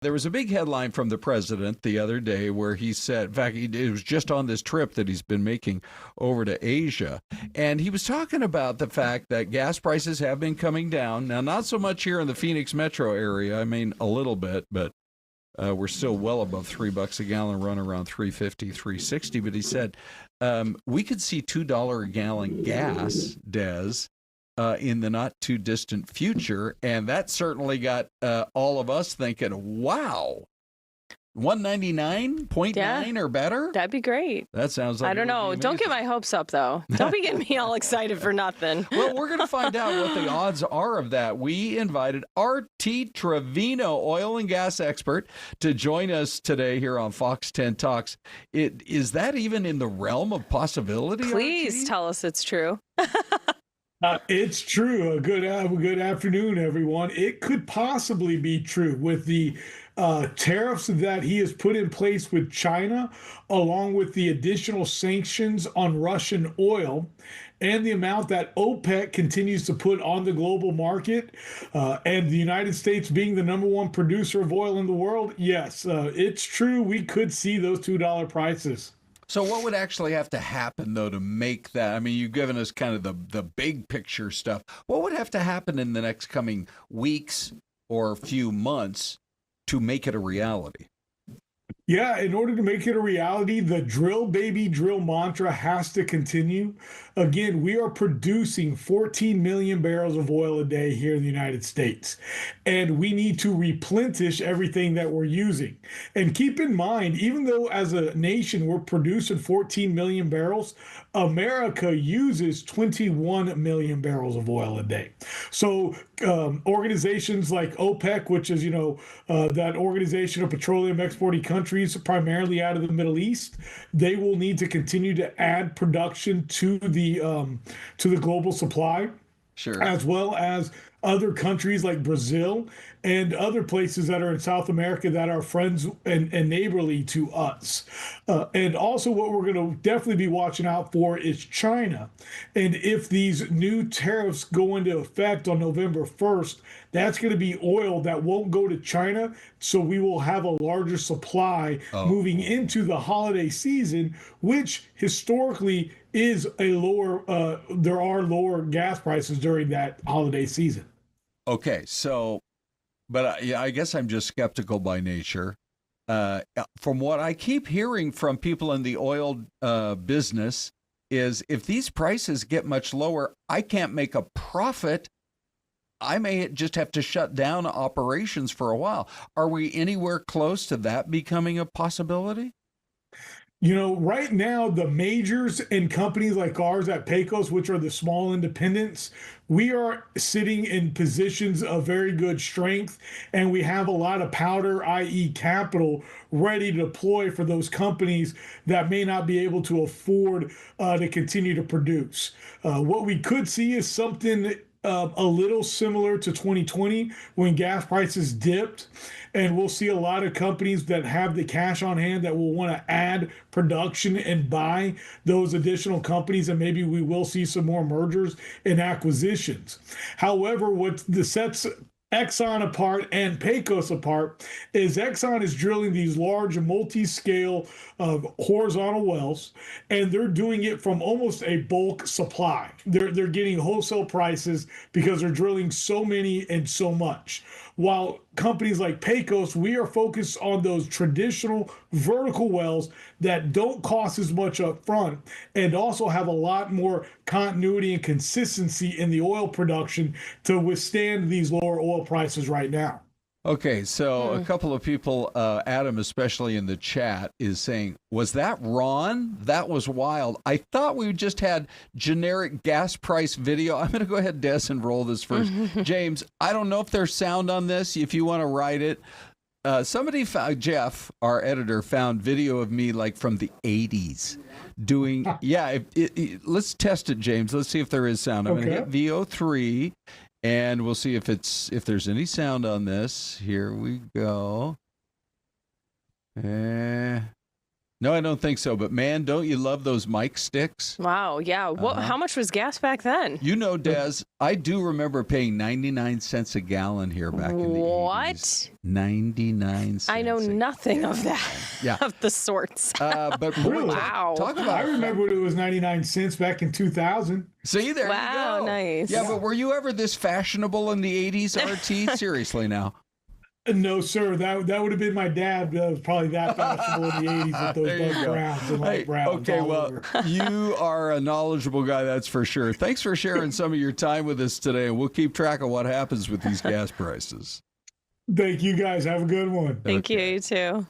There was a big headline from the president the other day where he said, in fact, it was just on this trip that he's been making over to Asia. And he was talking about the fact that gas prices have been coming down. Now, not so much here in the Phoenix metro area. I mean, a little bit, but we're still well above $3 a gallon, run around 350, 360. But he said we could see $2 a gallon gas, Des, in the not too distant future, and that certainly got all of us thinking, wow, 199.9 or better? That'd be great. That sounds like I don't know. Don't get my hopes up, though. Don't be getting me all excited for nothing. Well, we're going to find out what the odds are of that. We invited R.T. Trevino, oil and gas expert, to join us today here on Fox 10 Talks. Is that even in the realm of possibility? Please RT? tell us it's true. It's true. Good afternoon, everyone. It could possibly be true with the tariffs that he has put in place with China, along with the additional sanctions on Russian oil, and the amount that OPEC continues to put on the global market, and the United States being the #1 producer of oil in the world. Yes, it's true. We could see those $2 prices. So what would actually have to happen, though, to make that? I mean, you've given us kind of the big picture stuff. What would have to happen in the next coming weeks or few months to make it a reality? Yeah, in order to make it a reality, the drill, baby, drill mantra has to continue. Again, we are producing 14 million barrels of oil a day here in the United States, and we need to replenish everything that we're using. And keep in mind, even though as a nation we're producing 14 million barrels, America uses 21 million barrels of oil a day. So organizations like OPEC, which is, that organization of petroleum exporting countries, primarily out of the Middle East, they will need to continue to add production to the global supply. Sure. As well as other countries like Brazil and other places that are in South America that are friends and neighborly to us. And also what we're going to definitely be watching out for is China. And if these new tariffs go into effect on November 1st, that's going to be oil that won't go to China. So we will have a larger supply moving into the holiday season, which historically is a lower, there are lower gas prices during that holiday season. Okay, so, but I guess I'm just skeptical by nature. From what I keep hearing from people in the oil business is if these prices get much lower, I can't make a profit. I may just have to shut down operations for a while. Are we anywhere close to that becoming a possibility? Right now, the majors and companies like ours at Pecos, which are the small independents, we are sitting in positions of very good strength, and we have a lot of powder, i.e. capital, ready to deploy for those companies that may not be able to afford to continue to produce. What we could see is something a little similar to 2020 when gas prices dipped. And we'll see a lot of companies that have the cash on hand that will want to add production and buy those additional companies. And maybe we will see some more mergers and acquisitions. However, what sets Exxon apart and Pecos apart is Exxon is drilling these large multi-scale horizontal wells, and they're doing it from almost a bulk supply. They're getting wholesale prices because they're drilling so many and so much. While companies like Pecos, we are focused on those traditional vertical wells that don't cost as much up front and also have a lot more continuity and consistency in the oil production to withstand these lower oil prices right now. Okay, so a couple of people, Adam especially in the chat, is saying, was that Ron? That was wild. I thought we just had generic gas price video. I'm going to go ahead, Des, and roll this first. James, I don't know if there's sound on this. If you want to write it. Somebody found, Jeff, our editor, found video of me like from the 80s doing, let's test it, James. Let's see if there is sound. I'm going to hit VO3. And we'll see if there's any sound on this. Here we go. No, I don't think so. But man, don't you love those mic sticks? Wow. Yeah. What? How much was gas back then? You know, Des, I do remember paying 99 cents a gallon here back in the 80s. What? 99 cents. I know nothing of that. Yeah. Of the sorts. But boy, Really? Wow. talk about I remember when it was 99 cents back in 2000. See, there Wow, you go. nice. Yeah, but were you ever this fashionable in the 80s, RT? Seriously now. No, sir. That would have been my dad. That was probably that fashionable in the 80s with There those you dark go. browns and light Hey, browns. okay, all well, over. you are a knowledgeable guy, that's for sure. Thanks for sharing some of your time with us today, and we'll keep track of what happens with these gas prices. Thank you guys. Have a good one. Thank you. You too.